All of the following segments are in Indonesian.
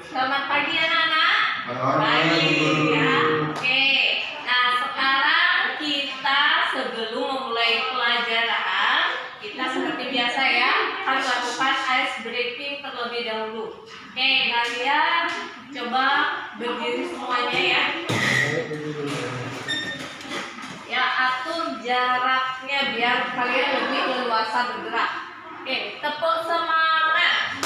Selamat pagi anak-anak. Selamat Pagi pagi. ya. Oke. Nah, sekarang kita sebelum memulai pelajaran, kita seperti biasa ya, harus lakukan ice breaking terlebih dahulu. Oke, kalian coba berdiri semuanya ya. Ya, atur jaraknya biar kalian lebih leluasa bergerak. Oke, tepuk semangat.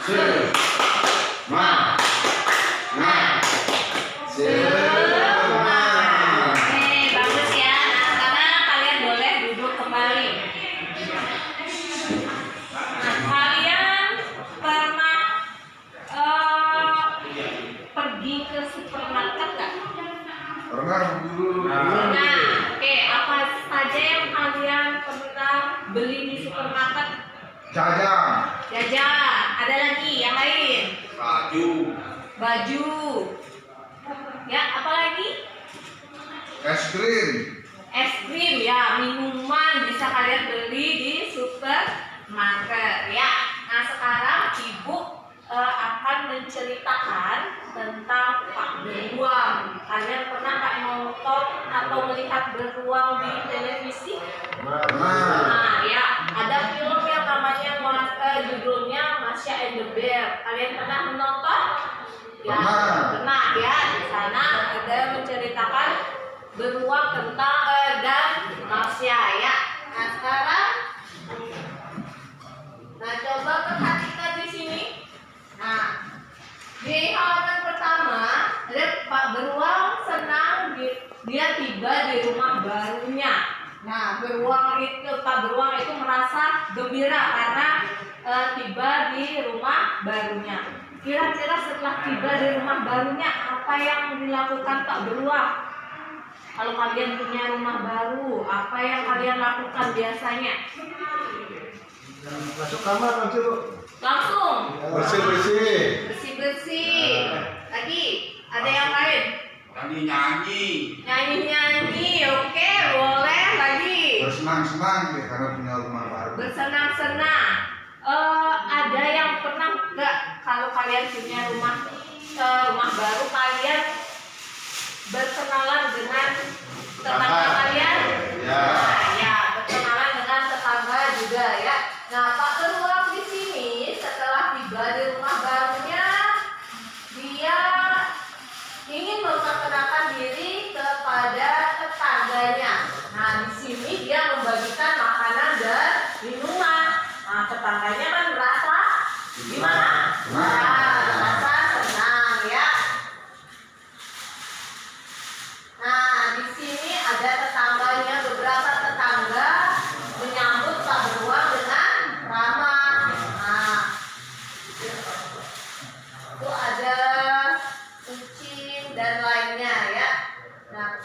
Semangat. Oke, bagus ya. Nah, sekarang kalian boleh duduk kembali. Nah, kalian pernah pergi ke supermarket nggak? Pernah dulu. Nah, oke, apa saja yang kalian pernah beli di supermarket? Jajan. Jajan. Ada lagi yang lain? Baju. Ya, apa lagi? Es krim. Es krim ya, minuman bisa kalian beli di supermarket ya. Nah, sekarang ibu akan menceritakan tentang Pak Beruang. Kalian pernah nggak nonton atau melihat beruang di televisi? Pernah. Nah ya, ada film yang namanya judulnya Masha and the Bear. Kalian pernah menonton? Ya, pernah ya. Di sana ada menceritakan beruang tentang dan Masha ya. Nah sekarang, nah coba perhatikan di sini. Nah, di halaman pertama ada Pak Beruang senang dia tiba di rumah barunya. Nah, Pak Beruang itu merasa gembira karena tiba di rumah barunya. Kira-kira setelah tiba di rumah barunya, apa yang dilakukan Pak Beruang? Kalau kalian punya rumah baru, apa yang kalian lakukan biasanya? Masuk kamar langsung. Langsung Bersih. bersih-bersih. Lagi, ada yang lain? Nyanyi-nyanyi, oke, boleh lagi. Bersenang-senang ya, karena punya rumah baru. Bersenang-senang. Ada yang pernah nggak kalau kalian punya rumah baru, kalian berkenalan dengan tetangga kalian? Ya. Nah, ya, berkenalan dengan tetangga juga ya. Nah, Pak Beruang di sini setelah tiba di rumah barunya, dia ingin memperkenalkan diri kepada tetangganya. Nah, di sini dia membagikan makanan dan minuman. Nah, tetangganya kan merasa gimana? Nah, merasa senang ya. Nah, di sini ada tetangganya, beberapa tetangga menyambut Pak Beruang dengan ramah. Nah, itu ada kucing dan lainnya ya. Nah,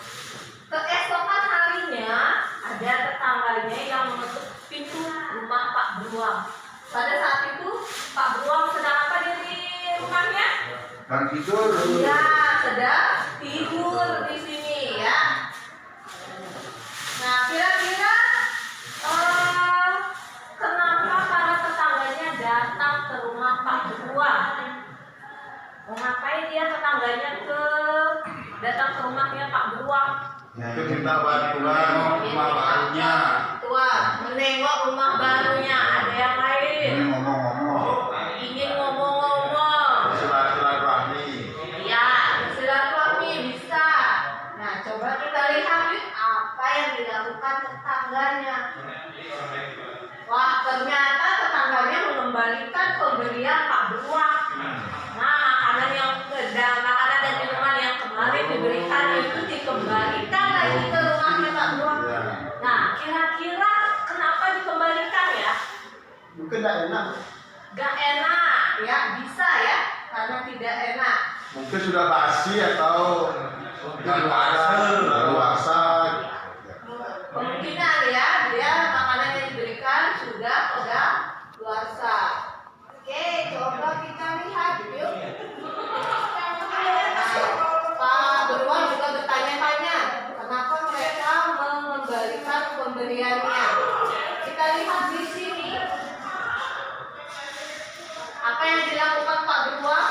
keesokan harinya ada tetangganya yang mengetuk pintu rumah Pak Beruang. Pada saat itu Pak Beruang sedang apa di rumahnya? Dan tidur. Ya, sedang tidur di sini ya. Nah, kira-kira kenapa para tetangganya datang ke rumah Pak Beruang? Mau ngapain dia tetangganya datang ke rumahnya Pak Beruang? Itu minta bantuan rumah barunya. Tua, menengok rumah barunya. Ada yang lain? Ini ngomong-ngomong. Ingin ngomong-ngomong. Silaturahmi. Ya, silaturahmi bisa. Nah, coba kita lihat yuk apa yang dilakukan tetangganya. Wah, ternyata tetangganya mengembalikan pemberian Pak Beruang. Nah, makanan dan minuman yang kemarin diberikan itu dikembalikan lagi ke rumahnya Pak Beruang. Nah, kira-kira kenapa dikembalikan ya? Mungkin tidak enak. Gak enak ya, bisa ya, karena tidak enak. Mungkin sudah basi atau luasa. Kemungkinan ya, dia makanan yang diberikan sudah luasa. Oke, coba kita lihat yuk. Pak Beruang juga bertanya-tanya, kenapa mereka mengembalikan pemberiannya. Kita lihat di sini. Apa yang dilakukan Pak Beruang?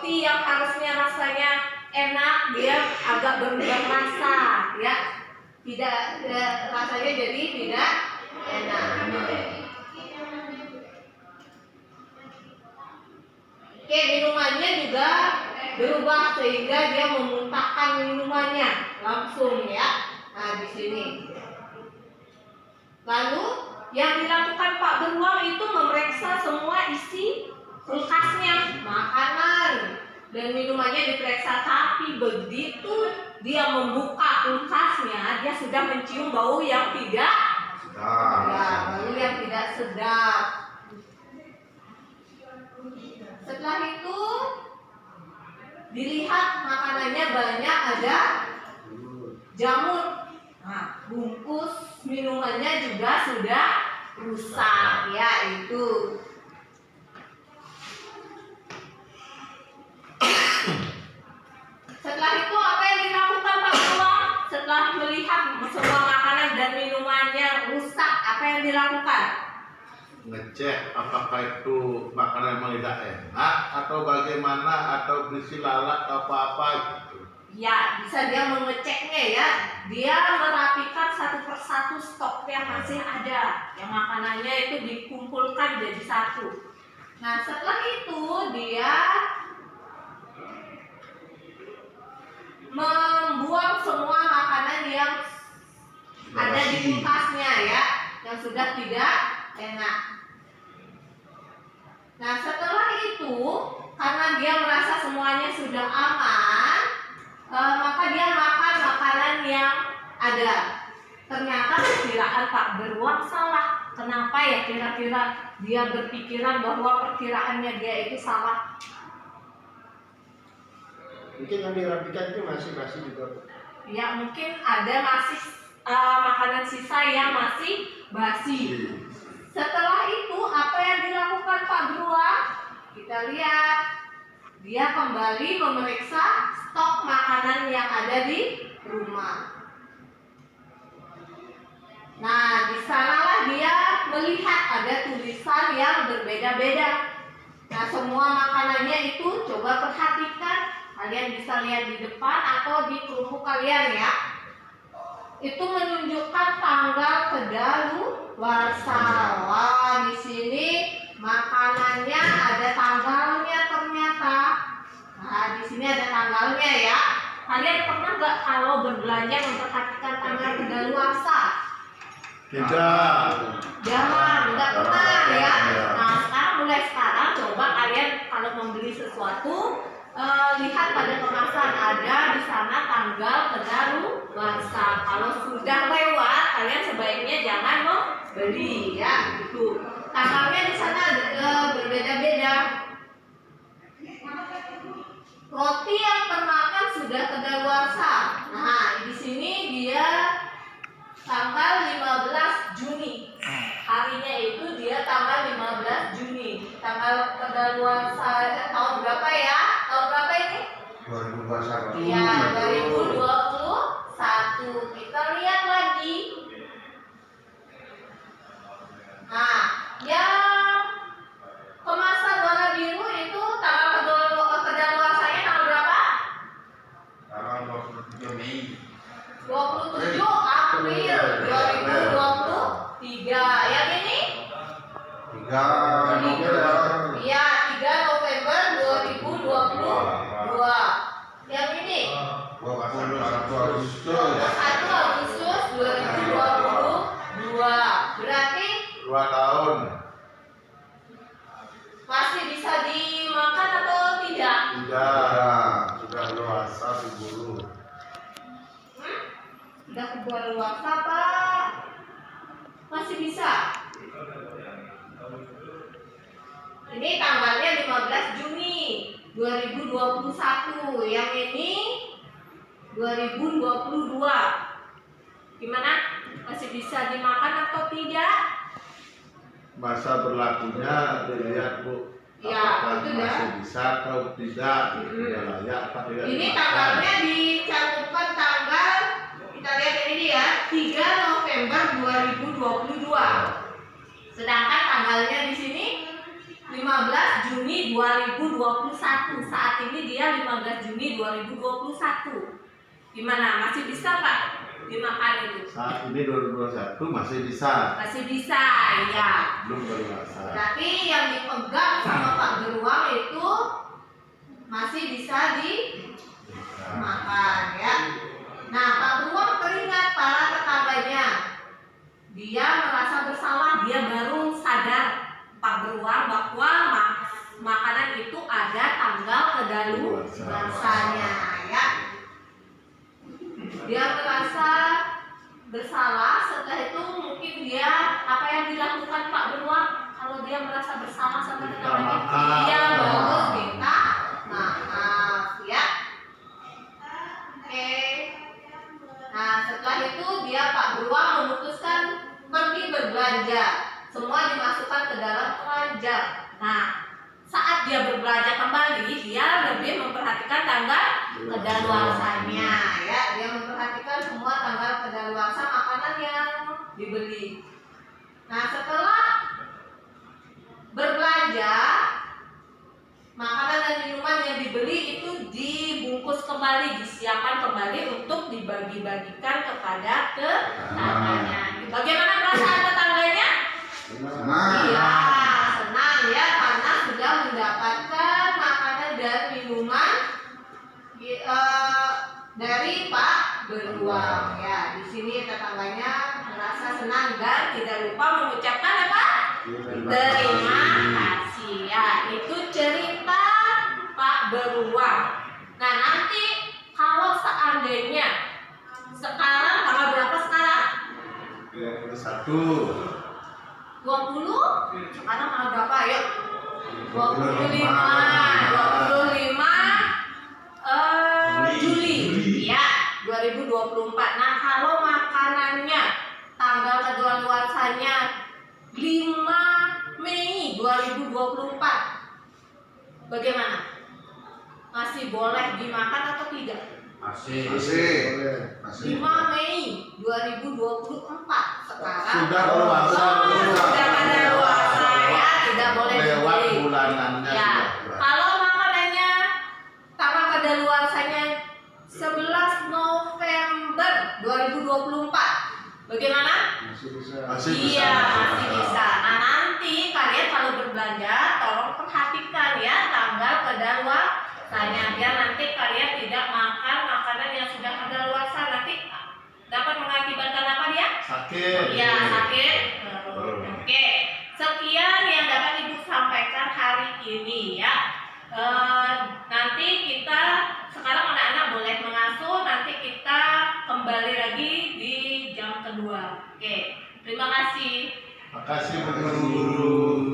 roti yang harusnya rasanya enak dia agak berubah rasa ya, tidak rasanya jadi tidak enak. Oke, minumannya juga berubah sehingga dia memuntahkan minumannya langsung ya. Nah, di sini. Lalu yang dilakukan Pak Beruang itu memeriksa semua isi kulkasnya, makanan dan minumannya diperiksa, tapi begitu dia membuka kulkasnya, dia sudah mencium bau yang tidak bau yang tidak sedap. Setelah itu dilihat makanannya banyak ada jamur. Nah, bungkus minumannya juga sudah rusak ya itu. Setelah itu apa yang dilakukan Pak Beruang? Setelah melihat semua makanan dan minumannya rusak, apa yang dilakukan? Ngecek apakah itu makanan memang tidak enak atau bagaimana, atau berisi lalat atau apa gitu. Ya, bisa dia mengeceknya ya. Dia merapikan satu persatu stok yang masih ada. Yang makanannya itu dikumpulkan jadi satu. Nah, setelah itu dia membuang semua makanan yang ada di kulkasnya ya, yang sudah tidak enak. Nah, setelah itu karena dia merasa semuanya sudah aman, maka dia makan makanan yang ada. Ternyata perkiraan Pak Beruang salah. Kenapa ya kira-kira dia berpikiran bahwa perkiraannya dia itu salah? Mungkin yang dirapikan itu masih juga. Ya, mungkin ada masih makanan sisa yang masih basi. Setelah itu apa yang dilakukan Pak Beruang? Kita lihat dia kembali memeriksa stok makanan yang ada di rumah. Nah, di sanalah dia melihat ada tulisan yang berbeda-beda. Nah, semua makanannya itu coba perhatikan. Kalian bisa lihat di depan atau di kerupuk kalian ya. Itu menunjukkan tanggal kedaluarsa. Wah, di sini makanannya ada tanggalnya ternyata. Nah, di sini ada tanggalnya ya. Kalian pernah nggak kalau berbelanja memperhatikan tanggal kedaluarsa? Tidak. Jangan, nggak pernah ya. Nah, mulai sekarang coba kalian kalau membeli sesuatu, lihat pada kemasan ada di sana tanggal kedaluarsa. Kalau sudah lewat, kalian sebaiknya jangan membeli ya. Gitu. Tanggalnya di sana berbeda-beda. Roti yang termakan sudah kedaluarsa. Nah, di sini dia tanggal 15 Juni. Harinya itu dia tanggal 15 Juni. Tanggal kedaluarsa tahun berapa ya? Tahun berapa ini? 2021. Iya, 2021. Kita lihat lagi. Nah, yang kemasan warna biru itu tanggal kedaluarsanya tanggal berapa? Tanggal 27 Mei. 27 April 2023. Yang ini? 3 November. Iya, 3 November 2022. Yang ini? 21 Agustus. 1 Agustus 2022. Berarti 2 tahun. masih bisa dimakan atau tidak? Tidak. Sudah dewasa diburu. Udah kedaluarsa Pak? Masih bisa? Ini tanggalnya 15 Juni 2021. Yang ini 2022. Gimana? Masih bisa dimakan atau tidak? Masa berlakunya dilihat Bu. Ya, Apakah itu masih dah. bisa atau tidak? Tidak layak apa tidak? Ini dimakan. tanggalnya dicantumkan tanggal, kita lihat ini ya, 3 November 2022. Sedangkan tanggalnya di sini 15 Juni 2021. Saat ini usia 15 Juni 2021. Gimana? Masih bisa Pak dimakan itu? Saat ini 2021 masih bisa. Masih bisa, ya. Belum dewasa. Tapi yang dipegang sama Pak Beruang itu masih bisa dimakan, ya. Nah, Pak Beruang teringat para tetangganya. Dia merasa bersalah, dia baru sadar Pak Beruang bahwa makanan itu ada tanggal kedaluarsanya, ya. Dia merasa bersalah. Setelah itu mungkin dia apa yang dilakukan Pak Beruang kalau dia merasa bersalah sama tetangganya? Dia bagus minta maaf, ya. Oke. Nah, setelah itu dia Pak Beruang memutuskan pergi berbelanja. Semua dimasukkan ke dalam keranjang. Nah, saat dia berbelanja kembali, dia lebih memperhatikan tanggal kedaluarsanya, ya. Dia memperhatikan semua tanggal kedaluarsa makanan yang dibeli. Nah, setelah berbelanja, makanan dan minuman yang dibeli itu dibungkus kembali, disiapkan kembali untuk dibagi-bagikan kepada tetangganya. Bagaimana perasaan tetangganya? Iya, senang, ya, karena sudah mendapatkan makanan dan minuman dari Pak Beruang, ya. Di sini tetangganya merasa senang dan tidak lupa mengucapkan apa? Terima kasih, ya. Itu cerita Pak Beruang. Nah, nanti kalau seandainya sekarang tanggal berapa sekarang? 21. 20? Sekarang tanggal berapa? Ayo. 25 Juli, ya, 2024. Nah, kalau makanannya tanggal kedaluarsanya 5 Mei 2024, bagaimana? Masih boleh dimakan atau tidak? Masih. 5 Mei 2024 sekarang. Sudah dewasa. Sudah kadaluarsa, ya, tidak boleh Lewat dibeli. bulanannya Ya, sudah. kalau makanannya tanggal kadaluarsanya 11 November 2024, bagaimana? Masih bisa. Iya, masih bisa. Nah, nanti kalian kalau berbelanja tolong perhatikan, ya, tanggal kedaluarsanya, biar nanti kalian tidak makan makanan yang sudah kadaluarsa, nanti dapat mengakibatkan apa dia? Sakit. Iya, sakit. Oke, sekian yang dapat Ibu sampaikan hari ini, ya. Nanti kita sekarang anak-anak boleh mengasuh, nanti kita kembali lagi di jam kedua. Oke, terima kasih. Makasih Bu Guru.